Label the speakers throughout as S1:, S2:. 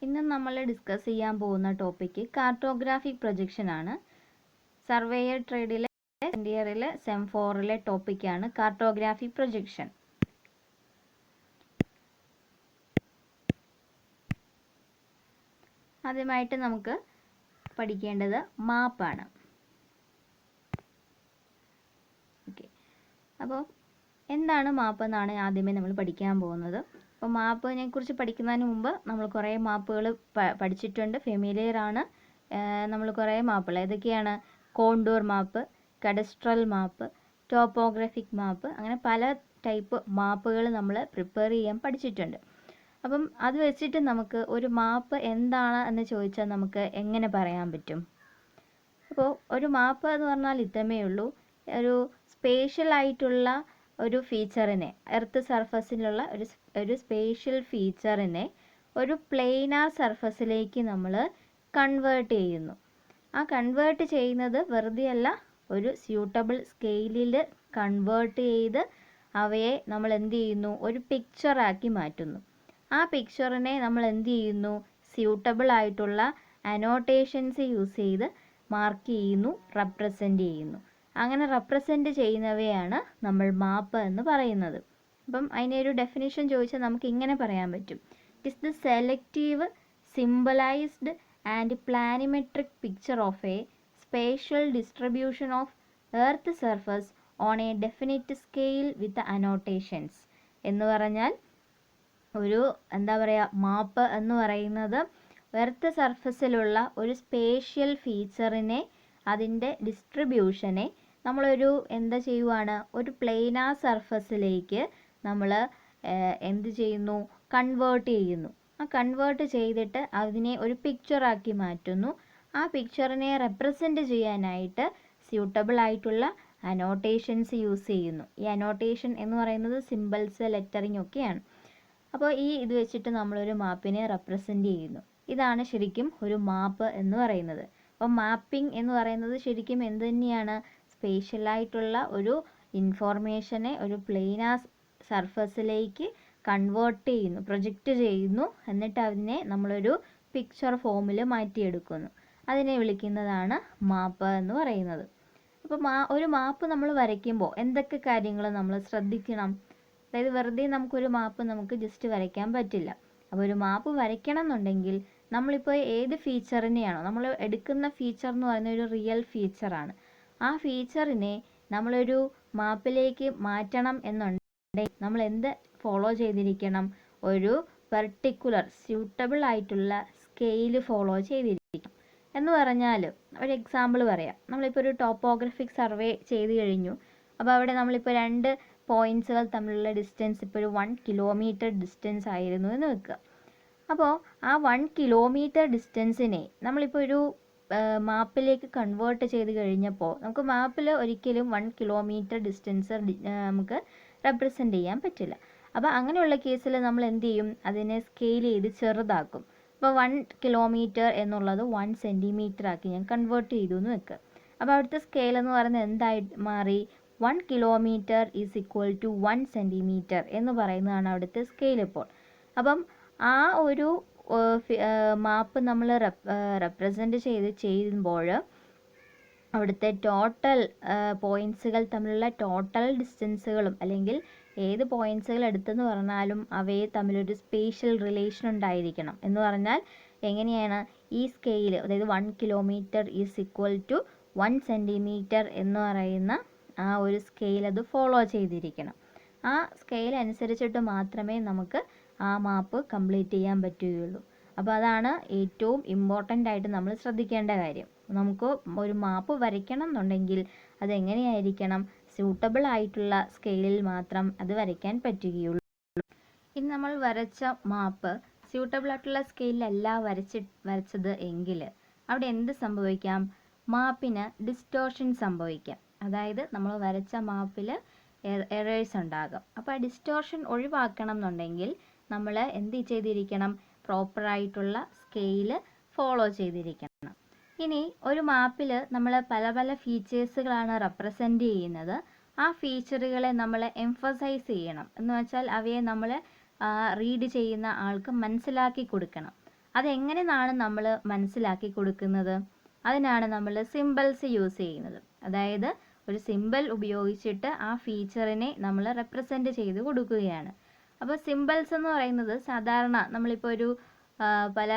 S1: ഇന്ന് നമ്മൾ ഡിസ്കസ് ചെയ്യാൻ പോകുന്ന ടോപ്പിക്ക് കാർട്ടോഗ്രാഫിക് പ്രൊജക്ഷൻ ആണ്. സർവേയർ ട്രേഡിലെ സെക്കൻഡ് ഇയറിലെ സെം 4ലെ ടോപ്പിക്കാണ് കാർട്ടോഗ്രാഫിക് പ്രൊജക്ഷൻ. ആദ്യമായിട്ട് നമുക്ക് പഠിക്കേണ്ടത് മാപ്പാണ്. ഓക്കെ, അപ്പോൾ എന്താണ് മാപ്പ് എന്നാണ് ആദ്യമേ നമ്മൾ പഠിക്കാൻ പോകുന്നത്. അപ്പോൾ മാപ്പിനെ കുറിച്ച് പഠിക്കുന്നതിന് മുമ്പ് നമ്മൾ കുറേ മാപ്പുകൾ പഠിച്ചിട്ടുണ്ട്, ഫെമിലിയർ ആണ്. നമ്മൾ കുറേ മാപ്പുകൾ ഏതൊക്കെയാണ്? കോണ്ടൂർ മാപ്പ്, കഡസ്ട്രൽ മാപ്പ്, ടോപ്പോഗ്രാഫിക് മാപ്പ്, അങ്ങനെ പല ടൈപ്പ് മാപ്പുകൾ നമ്മൾ പ്രിപ്പയർ ചെയ്യാൻ പഠിച്ചിട്ടുണ്ട്. അപ്പം അത് വെച്ചിട്ട് നമുക്ക് ഒരു മാപ്പ് എന്താണ് എന്ന് ചോദിച്ചാൽ നമുക്ക് എങ്ങനെ പറയാൻ പറ്റും? അപ്പോൾ ഒരു മാപ്പ് എന്ന് പറഞ്ഞാൽ ഇത്രമേ ഉള്ളൂ. ഒരു സ്പേഷ്യൽ ആയിട്ടുള്ള ഒരു ഫീച്ചറിനെ, എർത്ത് സർഫസിലുള്ള ഒരു സ്പേഷ്യൽ ഫീച്ചറിനെ ഒരു പ്ലെയിനാർ സർഫസിലേക്ക് നമ്മൾ കൺവേർട്ട് ചെയ്യുന്നു. ആ കൺവേർട്ട് ചെയ്യുന്നത് വെറുതെ അല്ല, ഒരു സ്യൂട്ടബിൾ സ്കെയിലിൽ കൺവേർട്ട് ചെയ്ത് അവയെ നമ്മൾ എന്ത് ചെയ്യുന്നു? ഒരു പിക്ചറാക്കി മാറ്റുന്നു. ആ പിക്ചറിനെ നമ്മൾ എന്ത് ചെയ്യുന്നു? സ്യൂട്ടബിൾ ആയിട്ടുള്ള അനോട്ടേഷൻസ് യൂസ് ചെയ്ത് മാർക്ക് ചെയ്യുന്നു, റെപ്രസെൻ്റ് ചെയ്യുന്നു. അങ്ങനെ റെപ്രസെൻ്റ് ചെയ്യുന്നവയാണ് നമ്മൾ മാപ്പ് എന്ന് പറയുന്നത്. അപ്പം അതിനെ ഒരു ഡെഫിനിഷൻ ചോദിച്ചാൽ നമുക്ക് ഇങ്ങനെ പറയാൻ പറ്റും: it is the selective, symbolised and planimetric picture of a spatial distribution of earth surface on a definite scale with annotations. എന്ന് പറഞ്ഞാൽ ഒരു മാപ്പ് എന്ന് പറയുന്നത് എർത്ത് സർഫസിലുള്ള ഒരു സ്പേഷ്യൽ ഫീച്ചറിനെ, അതിൻ്റെ ഡിസ്ട്രിബ്യൂഷനെ നമ്മളൊരു ഒരു പ്ലെയിനാർ സർഫസിലേക്ക് നമ്മൾ എന്ത് ചെയ്യുന്നു? കൺവേർട്ട് ചെയ്യുന്നു. ആ കൺവേർട്ട് ചെയ്തിട്ട് അതിനെ ഒരു പിക്ചറാക്കി മാറ്റുന്നു. ആ പിക്ചറിനെ റെപ്രസെൻ്റ് ചെയ്യാനായിട്ട് സ്യൂട്ടബിൾ ആയിട്ടുള്ള അനോട്ടേഷൻസ് യൂസ് ചെയ്യുന്നു. ഈ അനോട്ടേഷൻ എന്ന് പറയുന്നത് സിമ്പിൾസ്, ലെറ്ററിങ് ഒക്കെയാണ്. അപ്പോൾ ഇത് വെച്ചിട്ട് നമ്മളൊരു മാപ്പിനെ റെപ്രസെൻ്റ് ചെയ്യുന്നു. ഇതാണ് ശരിക്കും ഒരു മാപ്പ് എന്ന് പറയുന്നത്. അപ്പോൾ മാപ്പിംഗ് എന്ന് പറയുന്നത് ശരിക്കും എന്ത് തന്നെയാണ്? സ്പേഷ്യലായിട്ടുള്ള ഒരു ഇൻഫോർമേഷനെ ഒരു പ്ലെയിനാർ സർഫസിലേക്ക് കൺവേർട്ട് ചെയ്യുന്നു, പ്രൊജക്റ്റ് ചെയ്യുന്നു, എന്നിട്ട് അതിനെ നമ്മളൊരു പിക്ചർ ഫോമിൽ മാറ്റിയെടുക്കുന്നു. അതിനെ വിളിക്കുന്നതാണ് മാപ്പ് എന്ന് പറയുന്നത്. അപ്പോൾ ഒരു മാപ്പ് നമ്മൾ വരയ്ക്കുമ്പോൾ എന്തൊക്കെ കാര്യങ്ങൾ നമ്മൾ ശ്രദ്ധിക്കണം? അതായത് വെറുതെ നമുക്കൊരു മാപ്പ് നമുക്ക് ജസ്റ്റ് വരയ്ക്കാൻ പറ്റില്ല. അപ്പോൾ ഒരു മാപ്പ് വരയ്ക്കണം എന്നുണ്ടെങ്കിൽ നമ്മളിപ്പോൾ ഏത് ഫീച്ചറിനെയാണോ നമ്മൾ എടുക്കുന്ന ഫീച്ചർ എന്ന് പറയുന്നത് ഒരു റിയൽ ഫീച്ചറാണ്. ആ ഫീച്ചറിനെ നമ്മളൊരു മാപ്പിലേക്ക് മാറ്റണം എന്നുണ്ടെങ്കിൽ നമ്മൾ എന്ത് ഫോളോ ചെയ്തിരിക്കണം? ഒരു പെർട്ടിക്കുലർ സ്യൂട്ടബിൾ ആയിട്ടുള്ള സ്കെയിൽ ഫോളോ ചെയ്തിരിക്കണം. എന്ന് പറഞ്ഞാൽ ഒരു എക്സാമ്പിൾ പറയാം. നമ്മളിപ്പോൾ ഒരു ടോപ്പോഗ്രാഫിക് സർവേ ചെയ്ത് കഴിഞ്ഞു. അപ്പോൾ അവിടെ നമ്മളിപ്പോൾ 2 പോയിൻറ്റ്സുകൾ തമ്മിലുള്ള ഡിസ്റ്റൻസ് ഇപ്പോൾ ഒരു 1 കിലോമീറ്റർ ഡിസ്റ്റൻസ് ആയിരുന്നു എന്ന് വെക്കുക. അപ്പോൾ ആ 1 കിലോമീറ്റർ ഡിസ്റ്റൻസിനെ നമ്മളിപ്പോൾ ഒരു മാപ്പിലേക്ക് കൺവേർട്ട് ചെയ്ത് കഴിഞ്ഞപ്പോൾ നമുക്ക് മാപ്പിൽ ഒരിക്കലും 1 കിലോമീറ്റർ ഡിസ്റ്റൻസ് നമുക്ക് റെപ്രസെൻ്റ് ചെയ്യാൻ പറ്റില്ല. അപ്പോൾ അങ്ങനെയുള്ള കേസിൽ നമ്മൾ എന്ത് ചെയ്യും? അതിനെ സ്കെയിൽ ചെയ്ത് ചെറുതാക്കും. അപ്പോൾ 1 കിലോമീറ്റർ എന്നുള്ളത് 1 സെൻറ്റിമീറ്റർ ആക്കി ഞാൻ കൺവേർട്ട് ചെയ്തു എന്ന് വെക്കുക. അപ്പോൾ അവിടുത്തെ സ്കെയിൽ എന്ന് പറയുന്നത് എന്തായി മാറി? 1 kilometre is equal to 1 centimetre എന്ന് പറയുന്നതാണ് അവിടുത്തെ സ്കെയിൽ ഇപ്പോൾ. അപ്പം ആ ഒരു മാപ്പ് നമ്മൾ റെപ്രസെൻ്റ് ചെയ്യുമ്പോൾ അവിടുത്തെ ടോട്ടൽ പോയിൻറ്റ്സുകൾ തമ്മിലുള്ള ടോട്ടൽ ഡിസ്റ്റൻസുകളും, അല്ലെങ്കിൽ ഏത് പോയിൻറ്റ്സുകൾ എടുത്തെന്ന് പറഞ്ഞാലും അവയെ തമ്മിലൊരു സ്പേഷ്യൽ റിലേഷൻ ഉണ്ടായിരിക്കണം. എന്ന് പറഞ്ഞാൽ എങ്ങനെയാണ്? ഈ സ്കെയിൽ, അതായത് 1 kilometre is equal to 1 centimetre എന്ന് പറയുന്ന ആ ഒരു സ്കെയിൽ അത് ഫോളോ ചെയ്തിരിക്കണം. ആ സ്കെയിൽ അനുസരിച്ചിട്ട് മാത്രമേ നമുക്ക് ആ മാപ്പ് കംപ്ലീറ്റ് ചെയ്യാൻ പറ്റുകയുള്ളൂ. അപ്പോൾ അതാണ് ഏറ്റവും ഇമ്പോർട്ടൻ്റ് ആയിട്ട് നമ്മൾ ശ്രദ്ധിക്കേണ്ട കാര്യം. നമുക്ക് ഒരു മാപ്പ് വരയ്ക്കണം എന്നുണ്ടെങ്കിൽ അതെങ്ങനെയായിരിക്കണം? സ്യൂട്ടബിൾ ആയിട്ടുള്ള സ്കെയിലിൽ മാത്രം അത് വരയ്ക്കാൻ പറ്റുകയുള്ളൂ. ഇനി നമ്മൾ വരച്ച മാപ്പ് സ്യൂട്ടബിൾ ആയിട്ടുള്ള സ്കെയിലല്ല വരച്ചത് എങ്കിൽ അവിടെ എന്ത് സംഭവിക്കാം? മാപ്പിന് ഡിസ്റ്റോർഷൻ സംഭവിക്കാം. അതായത് നമ്മൾ വരച്ച മാപ്പിൽ എറേഴ്സ് ഉണ്ടാകും. അപ്പോൾ ആ ഡിസ്റ്റോർഷൻ ഒഴിവാക്കണം എന്നുണ്ടെങ്കിൽ നമ്മൾ എന്ത് ചെയ്തിരിക്കണം? പ്രോപ്പറായിട്ടുള്ള സ്കെയിൽ ഫോളോ ചെയ്തിരിക്കണം. ഇനി ഒരു മാപ്പിൽ നമ്മൾ പല പല ഫീച്ചേഴ്സുകളാണ് റെപ്രസെൻ്റ് ചെയ്യുന്നത്. ആ ഫീച്ചറുകളെ നമ്മൾ എംഫസൈസ് ചെയ്യണം. എന്ന് വെച്ചാൽ അവയെ നമ്മൾ റീഡ് ചെയ്യുന്ന ആൾക്ക് മനസ്സിലാക്കി കൊടുക്കണം. അതെങ്ങനെയാണ് നമ്മൾ മനസ്സിലാക്കി കൊടുക്കുന്നത്? അതിനാണ് നമ്മൾ സിമ്പിൾസ് യൂസ് ചെയ്യുന്നത്. അതായത് ഒരു സിമ്പിൾ ഉപയോഗിച്ചിട്ട് ആ ഫീച്ചറിനെ നമ്മൾ റെപ്രസെൻ്റ് ചെയ്ത് കൊടുക്കുകയാണ്. അപ്പോൾ സിമ്പിൾസ് എന്ന് പറയുന്നത് സാധാരണ നമ്മളിപ്പോൾ ഒരു പല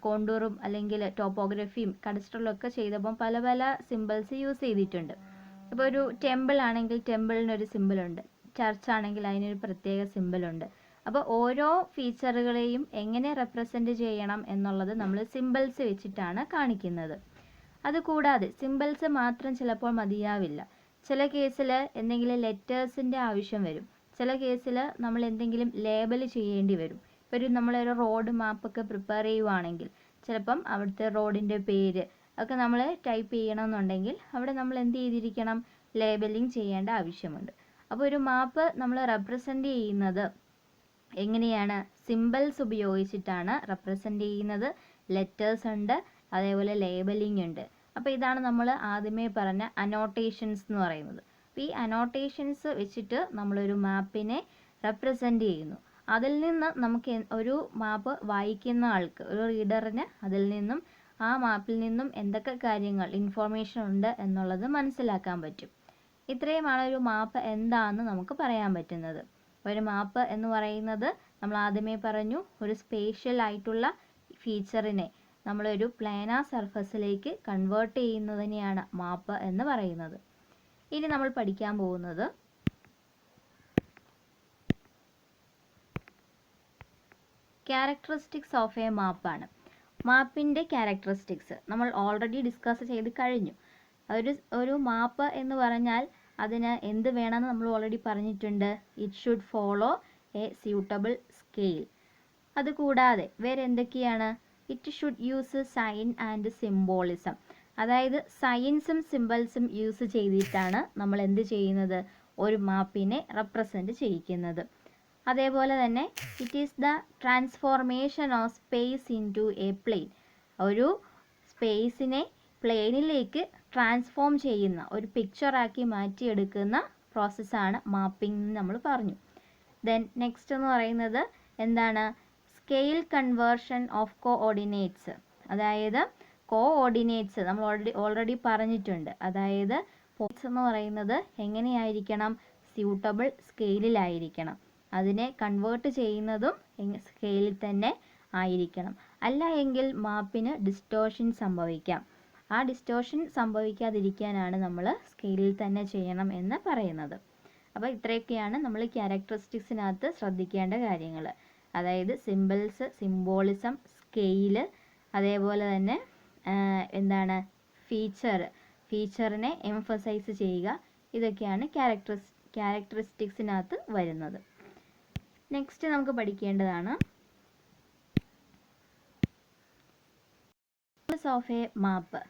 S1: കോണ്ടൂറും അല്ലെങ്കിൽ ടോപ്പോഗ്രഫിയും കഡസ്ട്രലും ഒക്കെ ചെയ്തപ്പോൾ പല പല സിമ്പിൾസ് യൂസ് ചെയ്തിട്ടുണ്ട്. ഇപ്പോൾ ഒരു ടെമ്പിൾ ആണെങ്കിൽ ടെമ്പിളിനൊരു സിമ്പിളുണ്ട്, ചർച്ച് ആണെങ്കിൽ അതിനൊരു പ്രത്യേക സിമ്പിളുണ്ട്. അപ്പോൾ ഓരോ ഫീച്ചറുകളെയും എങ്ങനെ റെപ്രസെൻ്റ് ചെയ്യണം എന്നുള്ളത് നമ്മൾ സിമ്പിൾസ് വെച്ചിട്ടാണ് കാണിക്കുന്നത്. അതുകൂടാതെ സിമ്പിൾസ് മാത്രം ചിലപ്പോൾ മതിയാവില്ല. ചില കേസിൽ എന്തെങ്കിലും ലെറ്റേഴ്സിൻ്റെ ആവശ്യം വരും. ചില കേസിൽ നമ്മൾ എന്തെങ്കിലും ലേബൽ ചെയ്യേണ്ടി വരും. ഇപ്പോൾ നമ്മളൊരു റോഡ് മാപ്പൊക്കെ പ്രിപ്പയർ ചെയ്യുവാണെങ്കിൽ ചിലപ്പം അവിടുത്തെ റോഡിൻ്റെ പേര് ഒക്കെ നമ്മൾ ടൈപ്പ് ചെയ്യണമെന്നുണ്ടെങ്കിൽ അവിടെ നമ്മൾ എന്ത് ചെയ്തിരിക്കണം? ലേബലിംഗ് ചെയ്യേണ്ട ആവശ്യമുണ്ട്. അപ്പോൾ ഒരു മാപ്പ് നമ്മൾ റെപ്രസെൻ്റ് ചെയ്യുന്നത് എങ്ങനെയാണ്? സിമ്പിൾസ് ഉപയോഗിച്ചിട്ടാണ് റെപ്രസെൻ്റ് ചെയ്യുന്നത്. ലെറ്റേഴ്സ് ഉണ്ട്, അതേപോലെ ലേബലിംഗ് ഉണ്ട്. അപ്പോൾ ഇതാണ് നമ്മൾ ആദ്യമേ പറഞ്ഞ അനോട്ടേഷൻസ് എന്ന് പറയുന്നത്. അപ്പോൾ ഈ അനോട്ടേഷൻസ് വെച്ചിട്ട് നമ്മളൊരു മാപ്പിനെ റെപ്രസെൻ്റ് ചെയ്യുന്നു. അതിൽ നിന്ന് നമുക്ക് ഒരു മാപ്പ് വായിക്കുന്ന ആൾക്ക്, ഒരു റീഡറിന് അതിൽ നിന്നും ആ മാപ്പിൽ നിന്നും എന്തൊക്കെ കാര്യങ്ങൾ ഇൻഫോർമേഷൻ ഉണ്ട് എന്നുള്ളത് മനസ്സിലാക്കാൻ പറ്റും. ഇത്രയുമാണ് ഒരു മാപ്പ് എന്താണെന്ന് നമുക്ക് പറയാൻ പറ്റുന്നത്. ഒരു മാപ്പ് എന്ന് പറയുന്നത് നമ്മൾ ആദ്യമേ പറഞ്ഞു, ഒരു സ്പേഷ്യൽ ആയിട്ടുള്ള ഫീച്ചറിനെ നമ്മളൊരു പ്ലാനാർ സർഫസിലേക്ക് കൺവേർട്ട് ചെയ്യുന്നതിനെയാണ് മാപ്പ് എന്ന് പറയുന്നത്. ഇനി നമ്മൾ പഠിക്കാൻ പോകുന്നത് ക്യാരക്ടറിസ്റ്റിക്സ് ഓഫ് എ മാപ്പാണ്. മാപ്പിൻ്റെ ക്യാരക്ടറിസ്റ്റിക്സ് നമ്മൾ ഓൾറെഡി ഡിസ്കസ് ചെയ്ത് കഴിഞ്ഞു. ഒരു മാപ്പ് എന്ന് പറഞ്ഞാൽ അതിന് എന്ത് വേണമെന്ന് നമ്മൾ ഓൾറെഡി പറഞ്ഞിട്ടുണ്ട്. It should follow a suitable scale. അതുകൂടാതെ വേറെ എന്തൊക്കെയാണ്? It should use sign and symbolism. അതായത് സൈൻസും സിംബൽസും യൂസ് ചെയ്തിട്ടാണ് നമ്മൾ എന്ത് ചെയ്യുന്നത്? ഒരു മാപ്പിനെ റെപ്രസെൻ്റ് ചെയ്യിക്കുന്നത്. അതേപോലെ തന്നെ it is the transformation of space into a plane. ഒരു സ്പേസിനെ പ്ലെയിനിലേക്ക് ട്രാൻസ്ഫോം ചെയ്യുന്ന, ഒരു പിക്ചറാക്കി മാറ്റിയെടുക്കുന്ന പ്രോസസ്സാണ് മാപ്പിംഗ് എന്ന് നമ്മൾ പറഞ്ഞു. ദെൻ നെക്സ്റ്റ് എന്ന് പറയുന്നത് എന്താണ്? Scale conversion of coordinates. അതായത് കോഓർഡിനേറ്റ്സ് നമ്മൾ ഓൾറെഡി പറഞ്ഞിട്ടുണ്ട്. അതായത് പോയിന്റ്സ് എന്ന് പറയുന്നത് എങ്ങനെയായിരിക്കണം? സ്യൂട്ടബിൾ സ്കെയിലിലായിരിക്കണം. അതിനെ കൺവേർട്ട് ചെയ്യുന്നതും സ്കെയിലിൽ തന്നെ ആയിരിക്കണം. അല്ല എങ്കിൽ മാപ്പിന് ഡിസ്റ്റോർഷൻ സംഭവിക്കാം. ആ ഡിസ്റ്റോർഷൻ സംഭവിക്കാതിരിക്കാനാണ് നമ്മൾ സ്കെയിലിൽ തന്നെ ചെയ്യണം എന്ന് പറയുന്നത്. അപ്പോൾ ഇത്രയൊക്കെയാണ് നമ്മൾ ക്യാരക്ടറിസ്റ്റിക്സിനകത്ത് ശ്രദ്ധിക്കേണ്ട കാര്യങ്ങൾ. അതായത് സിമ്പിൾസ്, സിംബോളിസം, സ്കെയില്, അതേപോലെ തന്നെ എന്താണ് ഫീച്ചറിനെ എംഫസൈസ് ചെയ്യുക. ഇതൊക്കെയാണ് ക്യാരക്ടറിസ്റ്റിക്സിനകത്ത് വരുന്നത്. നെക്സ്റ്റ് നമുക്ക് പഠിക്കേണ്ടതാണ് ഓഫ് എ മാപ്പ്.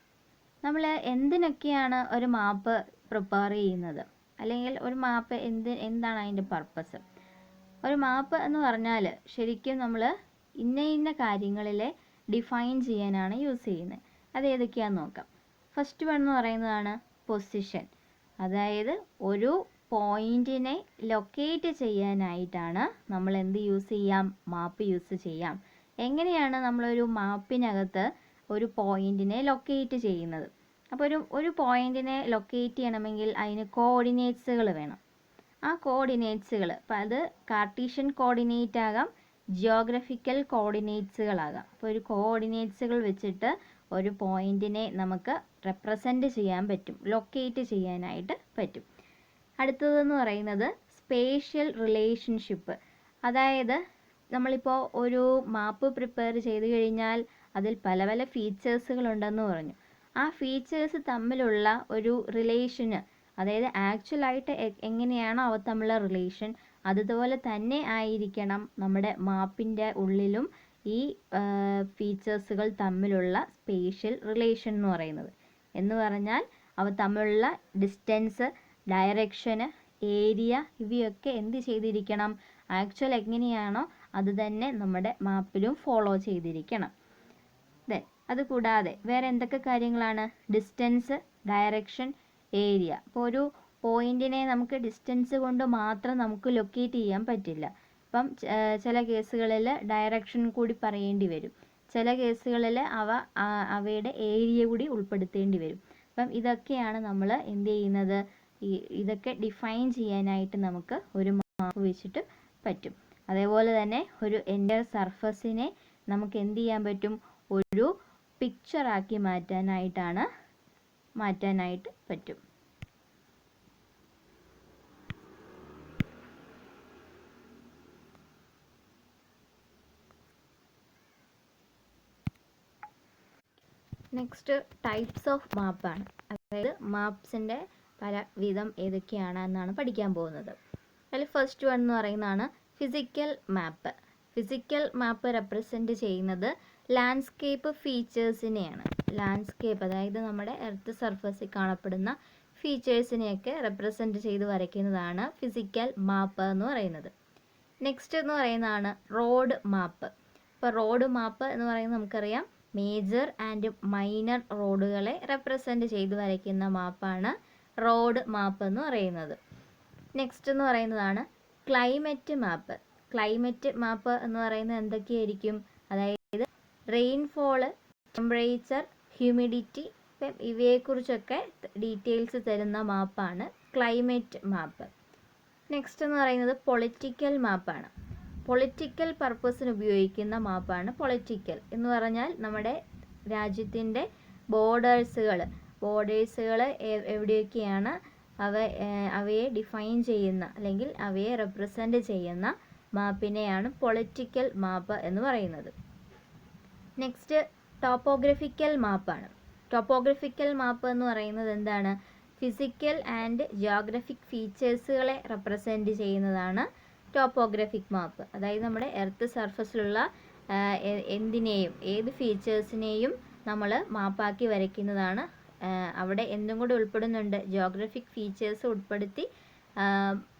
S1: നമ്മൾ എന്തിനൊക്കെയാണ് ഒരു മാപ്പ് പ്രിപ്പയർ ചെയ്യുന്നത്, അല്ലെങ്കിൽ ഒരു മാപ്പ് എന്താണ് അതിൻ്റെ പർപ്പസ്? ഒരു മാപ്പ് എന്ന് പറഞ്ഞാൽ ശരിക്കും നമ്മൾ ഇന്ന കാര്യങ്ങളിൽ ഡിഫൈൻ ചെയ്യാനാണ് യൂസ് ചെയ്യുന്നത്. അത് ഏതൊക്കെയാണെന്ന് നോക്കാം. ഫസ്റ്റ് വൺ എന്ന് പറയുന്നതാണ് പൊസിഷൻ. അതായത് ഒരു പോയിന്റിനെ ലൊക്കേറ്റ് ചെയ്യാനായിട്ടാണ് നമ്മൾ എന്ത് യൂസ് ചെയ്യാം? മാപ്പ് യൂസ് ചെയ്യാം. എങ്ങനെയാണ് നമ്മളൊരു മാപ്പിനകത്ത് ഒരു പോയിന്റിനെ ലൊക്കേറ്റ് ചെയ്യുന്നത്? അപ്പോൾ ഒരു പോയിന്റിനെ ലൊക്കേറ്റ് ചെയ്യണമെങ്കിൽ അതിന് കോർഡിനേറ്റ്സുകൾ വേണം. ആ കോർഡിനേറ്റ്സുകൾ അപ്പോൾ അത് കാർട്ടീഷ്യൻ കോർഡിനേറ്റ് ആകാം, ജിയോഗ്രഫിക്കൽ കോർഡിനേറ്റ്സുകളാകാം. അപ്പോൾ ഒരു കോർഡിനേറ്റ്സുകൾ വെച്ചിട്ട് ഒരു പോയിന്റിനെ നമുക്ക് റെപ്രസെൻ്റ് ചെയ്യാൻ പറ്റും, ലൊക്കേറ്റ് ചെയ്യാനായിട്ട് പറ്റും. അടുത്തതെന്ന് പറയുന്നത് സ്പേഷ്യൽ റിലേഷൻഷിപ്പ്. അതായത് നമ്മളിപ്പോൾ ഒരു മാപ്പ് പ്രിപ്പയർ ചെയ്ത് കഴിഞ്ഞാൽ അതിൽ പല പല ഫീച്ചേഴ്സുകളുണ്ടെന്ന് പറഞ്ഞു. ആ ഫീച്ചേഴ്സ് തമ്മിലുള്ള ഒരു റിലേഷന്, അതായത് ആക്ച്വലായിട്ട് എങ്ങനെയാണോ അവ തമ്മിലുള്ള റിലേഷൻ, അതുപോലെ തന്നെ ആയിരിക്കണം നമ്മുടെ മാപ്പിൻ്റെ ഉള്ളിലും ഈ ഫീച്ചേഴ്സുകൾ തമ്മിലുള്ള സ്പേഷ്യൽ റിലേഷൻ എന്ന് പറയുന്നത്. എന്ന് പറഞ്ഞാൽ അവ തമ്മിലുള്ള ഡിസ്റ്റൻസ്, ഡയറക്ഷന്, ഏരിയ ഇവയൊക്കെ എന്ത് ചെയ്തിരിക്കണം? ആക്ച്വൽ എങ്ങനെയാണോ അത് തന്നെ നമ്മുടെ മാപ്പിലും ഫോളോ ചെയ്തിരിക്കണം. ദെൻ അതുകൂടാതെ വേറെ എന്തൊക്കെ കാര്യങ്ങളാണ്? Distance, direction, area. അപ്പോൾ ഒരു പോയിന്റിനെ നമുക്ക് ഡിസ്റ്റൻസ് കൊണ്ട് മാത്രം നമുക്ക് ലൊക്കേറ്റ് ചെയ്യാൻ പറ്റില്ല. അപ്പം ചില കേസുകളിൽ ഡയറക്ഷൻ കൂടി പറയേണ്ടി വരും. ചില കേസുകളിൽ അവയുടെ ഏരിയ കൂടി ഉൾപ്പെടുത്തേണ്ടി വരും. അപ്പം ഇതൊക്കെയാണ് നമ്മൾ എന്ത് ചെയ്യുന്നത്, ഇതൊക്കെ ഡിഫൈൻ ചെയ്യാനായിട്ട് നമുക്ക് ഒരു മാപ്പ് വെച്ചിട്ട് പറ്റും. അതേപോലെ തന്നെ ഒരു എൻ്റയർ സർഫസിനെ നമുക്ക് എന്ത് ചെയ്യാൻ പറ്റും, ഒരു പിക്ചറാക്കി മാറ്റാനായിട്ട് പറ്റും. നെക്സ്റ്റ് ടൈപ്സ് ഓഫ് മാപ്പാണ്. അതായത് മാപ്സിൻ്റെ പല വിധം ഏതൊക്കെയാണ് എന്നാണ് പഠിക്കാൻ പോകുന്നത്. അതിൽ ഫസ്റ്റ് വൺ എന്ന് പറയുന്നതാണ് ഫിസിക്കൽ മാപ്പ്. ഫിസിക്കൽ മാപ്പ് റെപ്രസെൻറ്റ് ചെയ്യുന്നത് ലാൻഡ്സ്കേപ്പ് ഫീച്ചേഴ്സിനെയാണ്. ലാൻഡ്സ്കേപ്പ് അതായത് നമ്മുടെ എർത്ത് സർഫസിൽ കാണപ്പെടുന്ന ഫീച്ചേഴ്സിനെയൊക്കെ റെപ്രസെൻറ്റ് ചെയ്ത് വരയ്ക്കുന്നതാണ് ഫിസിക്കൽ മാപ്പ് എന്ന് പറയുന്നത്. നെക്സ്റ്റ് എന്ന് പറയുന്നതാണ് റോഡ് മാപ്പ്. ഇപ്പോൾ റോഡ് മാപ്പ് എന്ന് പറയുന്നത് നമുക്കറിയാം മേജർ ആൻഡ് മൈനർ റോഡുകളെ റെപ്രസെൻറ്റ് ചെയ്ത് വരയ്ക്കുന്ന മാപ്പാണ് റോഡ് മാപ്പ് എന്ന് പറയുന്നത്. നെക്സ്റ്റ് എന്ന് പറയുന്നതാണ് ക്ലൈമറ്റ് മാപ്പ്. ക്ലൈമറ്റ് മാപ്പ് എന്ന് പറയുന്നത് എന്തൊക്കെയായിരിക്കും, അതായത് റെയിൻഫോള്, ടെമ്പറേച്ചർ, ഹ്യൂമിഡിറ്റി, ഇവയെക്കുറിച്ചൊക്കെ ഡീറ്റെയിൽസ് തരുന്ന മാപ്പാണ് ക്ലൈമറ്റ് മാപ്പ്. നെക്സ്റ്റ് എന്ന് പറയുന്നത് പൊളിറ്റിക്കൽ മാപ്പാണ്. പൊളിറ്റിക്കൽ പർപ്പസിന് ഉപയോഗിക്കുന്ന മാപ്പാണ് പൊളിറ്റിക്കൽ എന്ന് പറഞ്ഞാൽ നമ്മുടെ രാജ്യത്തിൻ്റെ ബോർഡേഴ്സുകൾ എവിടെയൊക്കെയാണ് അവയെ ഡിഫൈൻ ചെയ്യുന്ന അല്ലെങ്കിൽ അവയെ റെപ്രസെൻ്റ് ചെയ്യുന്ന മാപ്പിനെയാണ് പൊളിറ്റിക്കൽ മാപ്പ് എന്ന് പറയുന്നത്. നെക്സ്റ്റ് ടോപ്പോഗ്രഫിക്കൽ മാപ്പാണ്. ടോപ്പോഗ്രഫിക്കൽ മാപ്പ് എന്ന് പറയുന്നത് എന്താണ്, ഫിസിക്കൽ ആൻഡ് ജിയോഗ്രഫിക് ഫീച്ചേഴ്സുകളെ റെപ്രസെൻ്റ് ചെയ്യുന്നതാണ് ടോപ്പോഗ്രഫിക് മാപ്പ്. അതായത് നമ്മുടെ എർത്ത് സർഫസിലുള്ള ഏത് ഫീച്ചേഴ്സിനെയും നമ്മൾ മാപ്പാക്കി വരയ്ക്കുന്നതാണ്. അവിടെ എന്തും കൂടി ഉൾപ്പെടുന്നുണ്ട്, ജിയോഗ്രഫിക് ഫീച്ചേഴ്സ് ഉൾപ്പെടുത്തി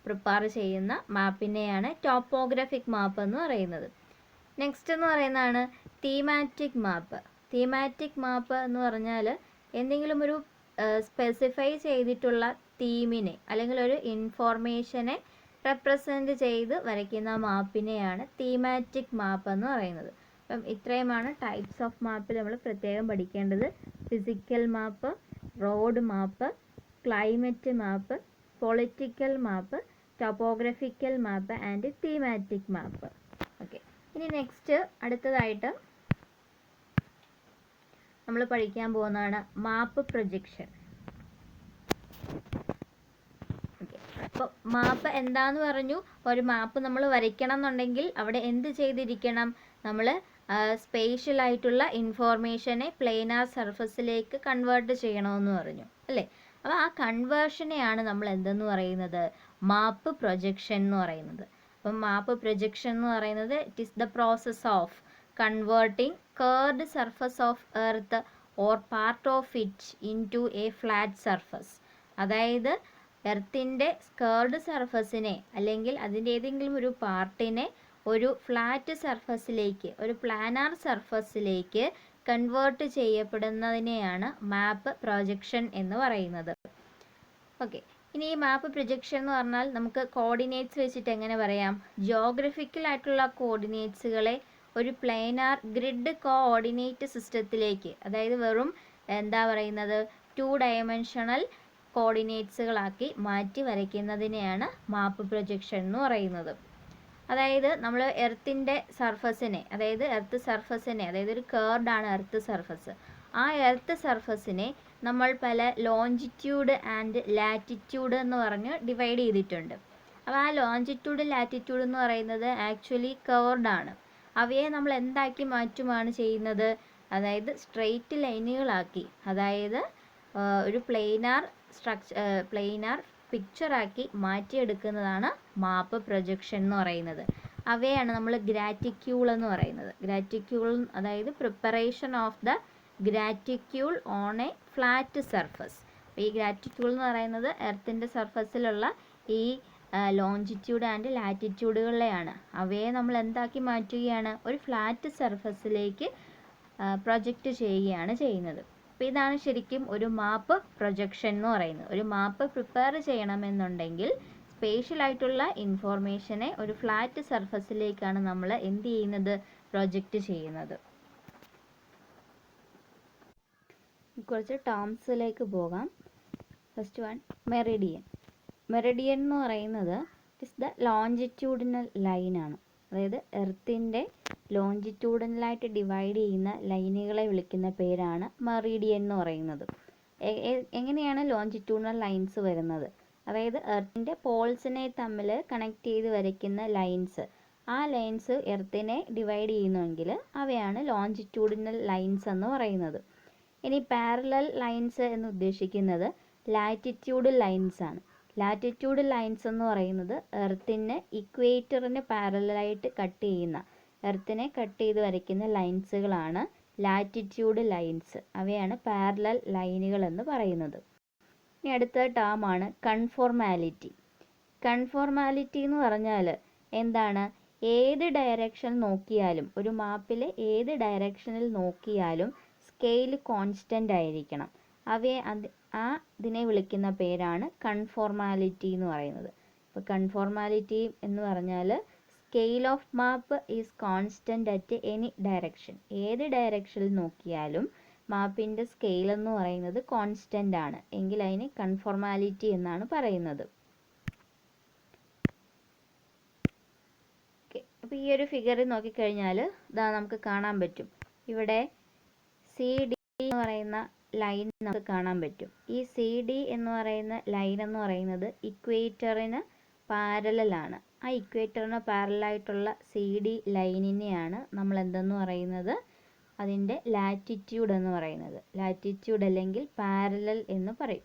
S1: പ്രിപ്പയർ ചെയ്യുന്ന മാപ്പിനെയാണ് ടോപ്പോഗ്രഫിക് മാപ്പ് എന്ന് പറയുന്നത്. നെക്സ്റ്റ് എന്ന് പറയുന്നതാണ് തീമാറ്റിക് മാപ്പ്. തീമാറ്റിക് മാപ്പ് എന്ന് പറഞ്ഞാൽ എന്തെങ്കിലും ഒരു സ്പെസിഫൈ ചെയ്തിട്ടുള്ള തീമിനെ അല്ലെങ്കിൽ ഒരു ഇൻഫോർമേഷനെ റെപ്രസെൻ്റ് ചെയ്ത് വരയ്ക്കുന്ന മാപ്പിനെയാണ് തീമാറ്റിക് മാപ്പ് എന്ന് പറയുന്നത്. അപ്പം ഇത്രയുമാണ് ടൈപ്സ് ഓഫ് മാപ്പിൽ നമ്മൾ പ്രത്യേകം പഠിക്കേണ്ടത്. Physical map, road map, climate map, political map, topographical map and thematic map. Okay, ഇനി നെക്സ്റ്റ് അടുത്തതായിട്ട് നമ്മൾ പഠിക്കാൻ പോകുന്നതാണ് മാപ്പ് പ്രൊജക്ഷൻ. അപ്പോൾ മാപ്പ് എന്താന്ന് പറഞ്ഞു, ഒരു മാപ്പ് നമ്മൾ വരയ്ക്കണം എന്നുണ്ടെങ്കിൽ അവിടെ എന്ത് ചെയ്തിരിക്കണം, നമ്മൾ സ്പേഷ്യൽ ആയിട്ടുള്ള ഇൻഫോർമേഷനെ പ്ലെയിനാർ സർഫസിലേക്ക് കൺവേർട്ട് ചെയ്യണമെന്ന് പറഞ്ഞു അല്ലേ. അപ്പോൾ ആ കൺവേർഷനെയാണ് നമ്മൾ എന്തെന്ന് പറയുന്നത്, മാപ്പ് പ്രൊജക്ഷൻ എന്ന് പറയുന്നത്. അപ്പം മാപ്പ് പ്രൊജക്ഷൻ എന്ന് പറയുന്നത് it is the process of converting curved surface of earth or part of it into a flat surface. അതായത് എർത്തിൻ്റെ കർവ്ഡ് സർഫസിനെ അല്ലെങ്കിൽ അതിൻ്റെ ഏതെങ്കിലും ഒരു പാർട്ടിനെ ഒരു ഫ്ലാറ്റ് സർഫസിലേക്ക്, ഒരു പ്ലാനാർ സർഫസിലേക്ക് കൺവേർട്ട് ചെയ്യപ്പെടുന്നതിനെയാണ് മാപ്പ് പ്രൊജക്ഷൻ എന്ന് പറയുന്നത്. ഓക്കെ, ഇനി ഈ മാപ്പ് പ്രൊജക്ഷൻ എന്ന് പറഞ്ഞാൽ നമുക്ക് കോർഡിനേറ്റ്സ് വെച്ചിട്ട് എങ്ങനെ പറയാം, ജിയോഗ്രഫിക്കൽ ആയിട്ടുള്ള കോർഡിനേറ്റ്സുകളെ ഒരു പ്ലെയിനാർ ഗ്രിഡ് കോഓർഡിനേറ്റ് സിസ്റ്റത്തിലേക്ക്, അതായത് വെറും എന്താ പറയുന്നത് 2 ഡയമെൻഷണൽ കോർഡിനേറ്റ്സുകളാക്കി മാറ്റി വരയ്ക്കുന്നതിനെയാണ് മാപ്പ് പ്രൊജക്ഷൻ എന്ന് പറയുന്നത്. അതായത് നമ്മൾ എർത്തിൻ്റെ സർഫസിനെ, അതായത് എർത്ത് സർഫസിനെ, അതായത് ഒരു കർവ്ഡ് ആണ് എർത്ത് സർഫസ്, ആ എർത്ത് സർഫസിനെ നമ്മൾ പല ലോഞ്ചിറ്റ്യൂഡ് ആൻഡ് ലാറ്റിറ്റ്യൂഡ് എന്ന് പറഞ്ഞ് ഡിവൈഡ് ചെയ്തിട്ടുണ്ട്. അപ്പോൾ ആ ലോഞ്ചിറ്റ്യൂഡ് ലാറ്റിറ്റ്യൂഡ് എന്ന് പറയുന്നത് ആക്ച്വലി കർവ്ഡ് ആണ്. അവയെ നമ്മൾ എന്താക്കി മാറ്റുമാണ് ചെയ്യുന്നത്, അതായത് സ്ട്രെയിറ്റ് ലൈനുകളാക്കി, അതായത് ഒരു പ്ലെയിനാർ പിക്ചറാക്കി മാറ്റിയെടുക്കുന്നതാണ് മാപ്പ് പ്രൊജക്ഷൻ എന്ന് പറയുന്നത്. അവയാണ് നമ്മൾ ഗ്രാറ്റിക്യൂൾ എന്ന് പറയുന്നത്. ഗ്രാറ്റിക്യൂൾ അതായത് preparation of the graticule on a flat surface. ഈ ഗ്രാറ്റിക്യൂൾ എന്ന് പറയുന്നത് എർത്തിൻ്റെ സർഫസിലുള്ള ഈ ലോഞ്ചിറ്റ്യൂഡ് ആൻഡ് ലാറ്റിറ്റ്യൂഡുകളിലെയാണ്. അവയെ നമ്മൾ എന്താക്കി മാറ്റുകയാണ്, ഒരു ഫ്ലാറ്റ് സർഫസിലേക്ക് പ്രൊജക്റ്റ് ചെയ്യുകയാണ് ചെയ്യുന്നത്. അപ്പോൾ ഇതാണ് ശരിക്കും ഒരു മാപ്പ് പ്രൊജക്ഷൻ എന്ന് പറയുന്നത്. ഒരു മാപ്പ് പ്രിപ്പയർ ചെയ്യണമെന്നുണ്ടെങ്കിൽ സ്പേഷ്യൽ ആയിട്ടുള്ള ഇൻഫോർമേഷനെ ഒരു ഫ്ലാറ്റ് സർഫസിലേക്കാണ് നമ്മൾ എന്ത് ചെയ്യുന്നത്, പ്രൊജക്റ്റ് ചെയ്യുന്നത്. കുറച്ച് ടേംസിലേക്ക് പോകാം. First one Meridian. മെറിഡിയൻ എന്ന് പറയുന്നത് ഇറ്റ്സ് ദ ലോഞ്ചിറ്റ്യൂഡിനൽ ലൈനാണ്. അതായത് എർത്തിൻ്റെ ലോഞ്ചിറ്റ്യൂഡിനലായിട്ട് ഡിവൈഡ് ചെയ്യുന്ന ലൈനുകളെ വിളിക്കുന്ന പേരാണ് മെറിഡിയൻ എന്ന് പറയുന്നത്. എങ്ങനെയാണ് ലോഞ്ചിറ്റ്യൂഡിനൽ ലൈൻസ് വരുന്നത്? അതായത് എർത്തിൻ്റെ പോൾസിനെ തമ്മിൽ കണക്ട് ചെയ്ത് വരയ്ക്കുന്ന ലൈൻസ്, ആ ലൈൻസ് എർത്തിനെ ഡിവൈഡ് ചെയ്യുന്നുവെങ്കിൽ അവയാണ് ലോഞ്ചിറ്റ്യൂഡിനൽ ലൈൻസ് എന്ന് പറയുന്നത്. ഇനി പാരലൽ ലൈൻസ് എന്ന് ഉദ്ദേശിക്കുന്നത് ലാറ്റിറ്റ്യൂഡ് ലൈൻസ് ആണ്. ലാറ്റിറ്റ്യൂഡ് ലൈൻസ് എന്ന് പറയുന്നത് എർത്തിനെ ഇക്വേറ്ററിന് പാരലായിട്ട് കട്ട് ചെയ്യുന്ന, എർത്തിനെ കട്ട് ചെയ്ത് വരയ്ക്കുന്ന ലൈൻസുകളാണ് ലാറ്റിറ്റ്യൂഡ് ലൈൻസ്. അവയാണ് പാരലൽ ലൈനുകൾ എന്ന് പറയുന്നത്. ഇനി അടുത്ത ടേമാണ് കൺഫോർമാലിറ്റി. കൺഫോർമാലിറ്റി എന്ന് പറഞ്ഞാൽ എന്താണ്? ഏത് ഡയറക്ഷൻ നോക്കിയാലും, ഒരു മാപ്പിൽ ഏത് ഡയറക്ഷനിൽ നോക്കിയാലും സ്കെയിൽ കോൺസ്റ്റൻ്റ് ആയിരിക്കണം. ഇതിനെ വിളിക്കുന്ന പേരാണ് കൺഫോർമാലിറ്റി എന്ന് പറയുന്നത്. അപ്പോൾ കൺഫോർമാലിറ്റി എന്ന് പറഞ്ഞാൽ scale of map is constant at any direction. ഏത് ഡയറക്ഷനിൽ നോക്കിയാലും മാപ്പിൻ്റെ സ്കെയിൽ എന്ന് പറയുന്നത് കോൺസ്റ്റൻ്റ് ആണ് എങ്കിൽ അതിന് കൺഫോർമാലിറ്റി എന്നാണ് പറയുന്നത്. അപ്പോൾ ഈ ഒരു ഫിഗറിൽ നോക്കിക്കഴിഞ്ഞാൽ ഇതാ നമുക്ക് കാണാൻ പറ്റും. ഇവിടെ CD എന്ന് പറയുന്ന ലൈൻ നമുക്ക് കാണാൻ പറ്റും. ഈ CD എന്ന് പറയുന്ന ലൈൻ എന്ന് പറയുന്നത് ഇക്വേറ്ററിന് പാരലലാണ്. ആ ഇക്വേറ്ററിന് പാരലായിട്ടുള്ള CD ലൈനിനെയാണ് നമ്മൾ എന്തെന്ന് പറയുന്നത്? അതിൻ്റെ ലാറ്റിറ്റ്യൂഡ് എന്ന് പറയുന്നത്. ലാറ്റിറ്റ്യൂഡ് അല്ലെങ്കിൽ പാരലൽ എന്ന് പറയും.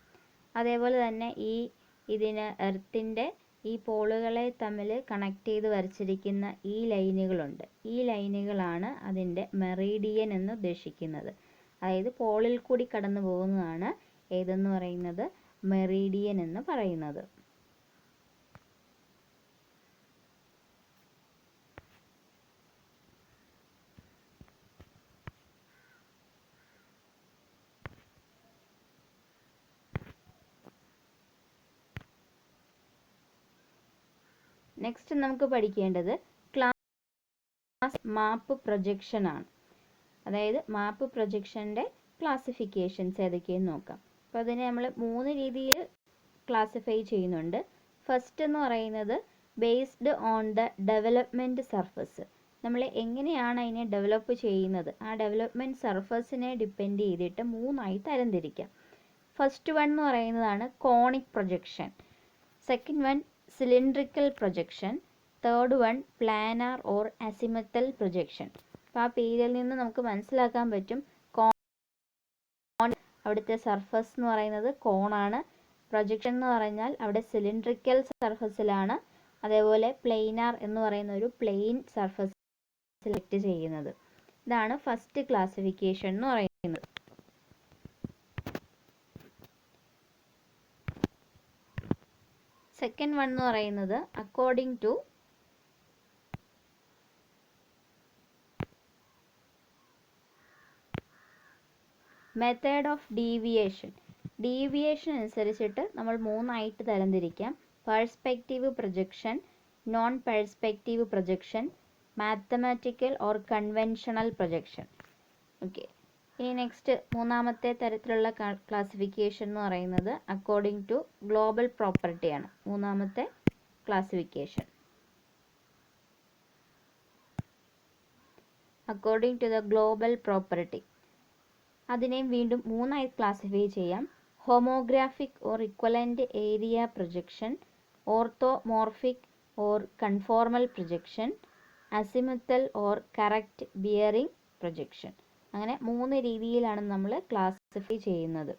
S1: അതേപോലെ തന്നെ ഇതിന് എർത്തിൻ്റെ ഈ പോളുകളെ തമ്മിൽ കണക്ട് ചെയ്ത് വരച്ചിരിക്കുന്ന ഈ ലൈനുകളുണ്ട്. ഈ ലൈനുകളാണ് അതിൻ്റെ മെറിഡിയൻ എന്ന് ഉദ്ദേശിക്കുന്നത്. അതായത് പോളിൽ കൂടി കടന്നു പോകുന്നതാണ് ഏതെന്ന് പറയുന്നത്? മെറിഡിയൻ എന്ന് പറയുന്നത്. നെക്സ്റ്റ് നമുക്ക് പഠിക്കേണ്ടത് ക്ലാസ് മാപ്പ് പ്രൊജക്ഷൻ ആണ്. അതായത് മാപ്പ് പ്രൊജക്ഷൻ്റെ ക്ലാസിഫിക്കേഷൻസ് ഏതൊക്കെയെന്ന് നോക്കാം. അപ്പോൾ അതിനെ നമ്മൾ 3 രീതിയിൽ ക്ലാസിഫൈ ചെയ്യുന്നുണ്ട്. ഫസ്റ്റ് എന്ന് പറയുന്നത് based on the development surface. നമ്മൾ എങ്ങനെയാണ് അതിനെ ഡെവലപ്പ് ചെയ്യുന്നത്, ആ ഡെവലപ്മെൻറ്റ് സർഫസിനെ ഡിപ്പെൻഡ് ചെയ്തിട്ട് 3ആയി തരംതിരിക്കാം. ഫസ്റ്റ് വൺ എന്ന് പറയുന്നതാണ് conic projection. Second one cylindrical projection. Third one planar or azimuthal projection. അപ്പോൾ ആ പേരിൽ നിന്ന് നമുക്ക് മനസ്സിലാക്കാൻ പറ്റും അവിടുത്തെ സർഫസ് എന്ന് പറയുന്നത് കോണാണ്. പ്രൊജക്ഷൻ എന്ന് പറഞ്ഞാൽ അവിടെ സിലിണ്ട്രിക്കൽ സർഫസിലാണ്. അതേപോലെ പ്ലെയിനാർ എന്ന് പറയുന്ന ഒരു പ്ലെയിൻ സർഫസ് സെലക്ട് ചെയ്യുന്നത്. ഇതാണ് ഫസ്റ്റ് ക്ലാസിഫിക്കേഷൻ എന്ന് പറയുന്നത്. സെക്കൻഡ് വൺ എന്ന് പറയുന്നത് according to method of deviation. Deviation അനുസരിച്ചിട്ട് നമ്മൾ 3ആയിട്ട് തരംതിരിക്കാം. Perspective projection, non perspective projection, mathematical or conventional projection. Okay, ഇനി നെക്സ്റ്റ് മൂന്നാമത്തെ തരത്തിലുള്ള ക്ലാസിഫിക്കേഷൻ എന്ന് പറയുന്നത് അക്കോർഡിംഗ് ടു ഗ്ലോബൽ പ്രോപ്പർട്ടിയാണ്. മൂന്നാമത്തെ classification according to the global property. അതിനെയും വീണ്ടും 3ആയി ക്ലാസിഫൈ ചെയ്യാം. Homographic or equivalent area projection, orthomorphic or conformal projection, azimuthal or correct bearing projection. അങ്ങനെ 3 രീതിയിലാണ് നമ്മൾ ക്ലാസിഫൈ ചെയ്യുന്നത്.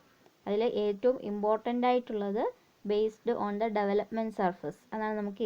S1: അതിൽ ഏറ്റവും ഇമ്പോർട്ടൻ്റ് ആയിട്ടുള്ളത് based on the development surface. അതാണ് നമുക്ക്